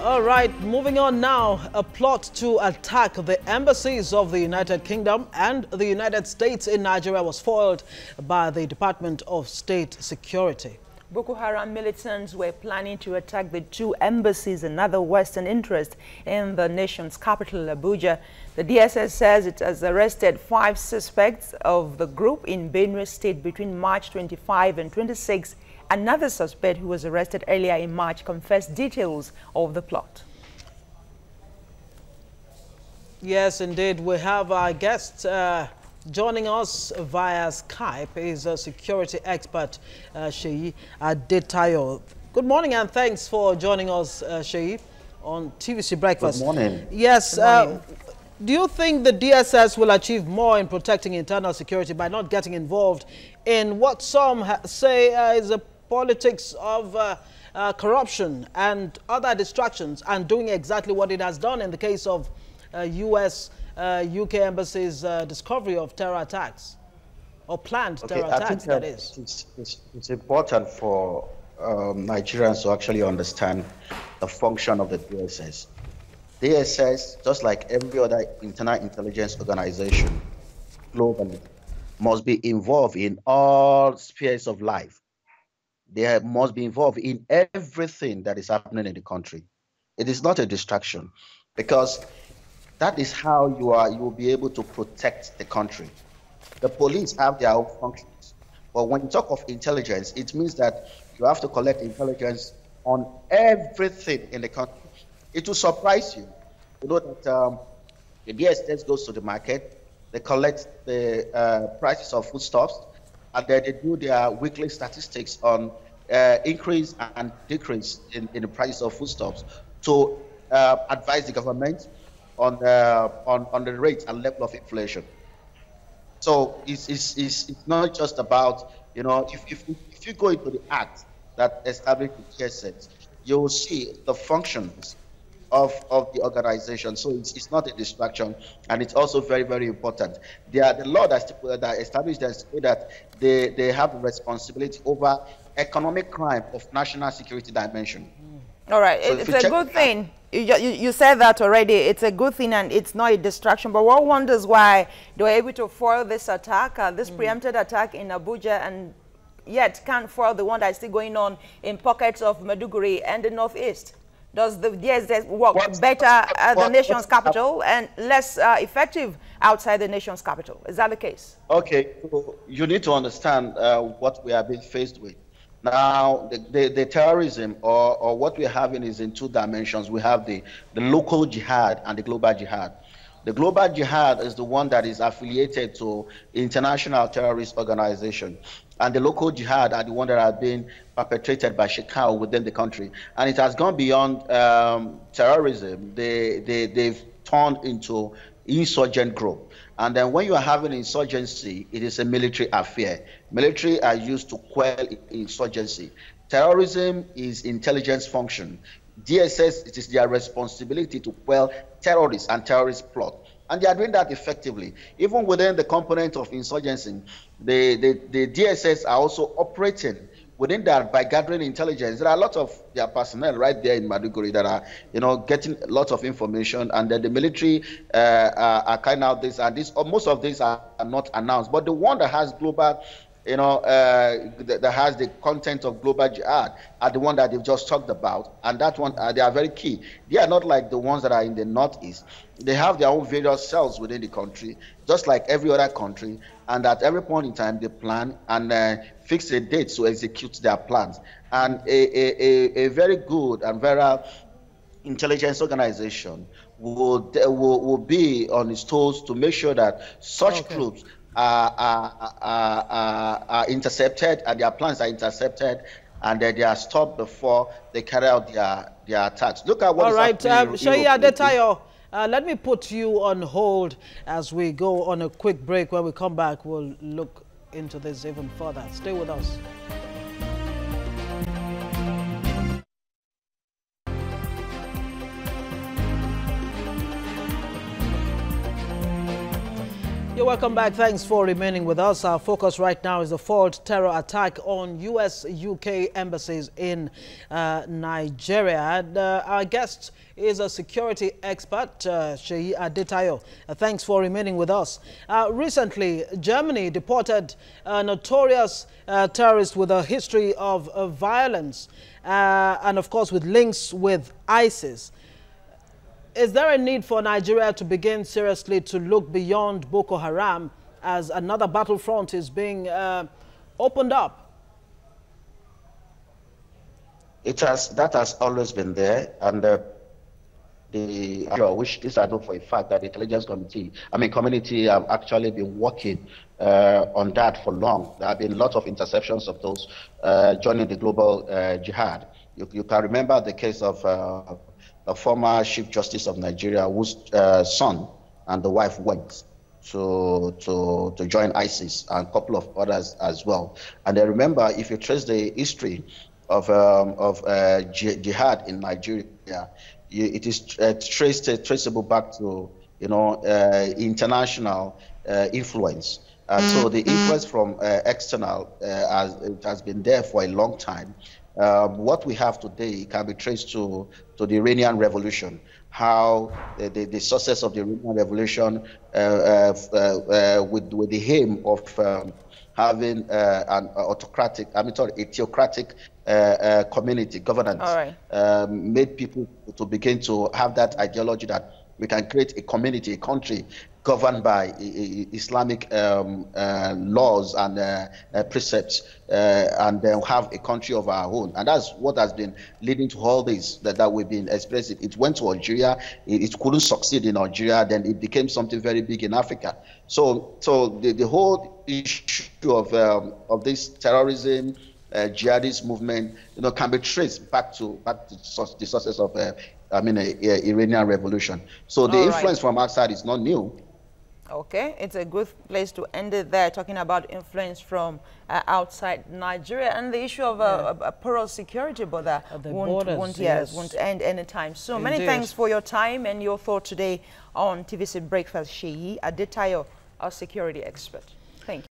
All right, moving on now. A plot to attack the embassies of the United Kingdom and the United States in Nigeria was foiled by the Department of State Security. Boko Haram militants were planning to attack the two embassies and other Western interests in the nation's capital, Abuja. The DSS says it has arrested 5 suspects of the group in Benue State between March 25 and 26. Another suspect who was arrested earlier in March confessed details of the plot. Yes, indeed. We have our guest joining us via Skype. He's a security expert, Sheyi Adetayo. Good morning and thanks for joining us, Sheyi, on TVC Breakfast. Good morning. Yes. Good morning. Do you think the DSS will achieve more in protecting internal security by not getting involved in what some say is a politics of corruption and other distractions, and doing exactly what it has done in the case of U.S. UK Embassies' discovery of terror attacks, or planned terror attacks, that is? It's important for Nigerians to actually understand the function of the DSS. DSS, just like every other internal intelligence organization globally, must be involved in all spheres of life. They must be involved in everything that is happening in the country. It is not a distraction, because that is how you will be able to protect the country. The police have their own functions, but when you talk of intelligence, it means that you have to collect intelligence on everything in the country. It will surprise you. You know that the DSS goes to the market, they collect the prices of foodstuffs, and then they do their weekly statistics on increase and decrease in the price of foodstuffs to advise the government on the rate and level of inflation. So it's not just about, you know, if you go into the act that established the DSS, you will see the functions of the organization. So it's not a distraction, and it's also very, very important. The law that established that they have a responsibility over economic crime of national security dimension. All right, so it's a good thing. You said that already. It's a good thing and it's not a distraction. But one wonders why they were able to foil this attack, this preempted attack in Abuja, and yet can't foil the one that's still going on in pockets of Maiduguri and the northeast. Does the DSS work better at the nation's capital and less effective outside the nation's capital? Is that the case? Okay, so you need to understand what we are being faced with. Now, the terrorism or what we're having is in 2 dimensions. We have the local jihad and the global jihad. The global jihad is the one that is affiliated to international terrorist organization. And the local jihad are the one that are being perpetrated by Shekau within the country. And it has gone beyond terrorism. They've turned into insurgent group. And then when you are having insurgency, it is a military affair. Military are used to quell insurgency. Terrorism is intelligence function. DSS, it is their responsibility to quell terrorists and terrorist plot. And they are doing that effectively. Even within the component of insurgency, the DSS are also operating within that by gathering intelligence. There are a lot of their personnel right there in Maiduguri that are, you know, getting lots of information, and then the military are carrying out this, and this, or most of these are not announced. But the one that has global, you know, that has the content of global jihad are the one that they've just talked about, and that one they are very key. They are not like the ones that are in the northeast. They have their own various cells within the country, just like every other country, and at every point in time they plan and fix a date to execute their plans. And a very good and very intelligence organization will be on its toes to make sure that such groups are intercepted, and their plans are intercepted, and that they are stopped before they carry out their attacks. Look at what all is right, happening. Sheyi Adetayo, let me put you on hold as we go on a quick break. When we come back, we'll look into this even further. Stay with us. You're welcome back. Thanks for remaining with us. Our focus right now is the failed terror attack on U.S. UK embassies in Nigeria. And our guest is a security expert, Seyi Adetayo. Thanks for remaining with us. Recently, Germany deported a notorious terrorist with a history of violence and, of course, with links with ISIS. Is there a need for Nigeria to begin seriously to look beyond Boko Haram as another battlefront is being opened up? That has always been there, and which is I know for a fact that the intelligence community have actually been working on that for long. There have been lots of interceptions of those joining the global jihad. You can remember the case of a former Chief Justice of Nigeria, whose son and the wife went to join ISIS, and a couple of others as well. And I remember, if you trace the history of jihad in Nigeria, it is traceable back to international influence. So the influence from external has been there for a long time. What we have today can be traced to the Iranian Revolution, how the success of the Iranian Revolution with the aim of having a theocratic community governance, made people to begin to have that ideology that we can create a community, a country governed by Islamic laws and precepts, and then have a country of our own. And that's what has been leading to all this that we've been expressing. It went to Algeria, it couldn't succeed in Algeria, then it became something very big in Africa. So the whole issue of this terrorism, jihadist movement, can be traced back to the success of Iranian Revolution. So the influence from outside is not new. Okay, it's a good place to end it there, talking about influence from outside Nigeria and the issue of a porous security border won't end anytime soon. Indeed. Many thanks for your time and your thought today on TVC Breakfast. Seyi Adetayo, our security expert. Thank you.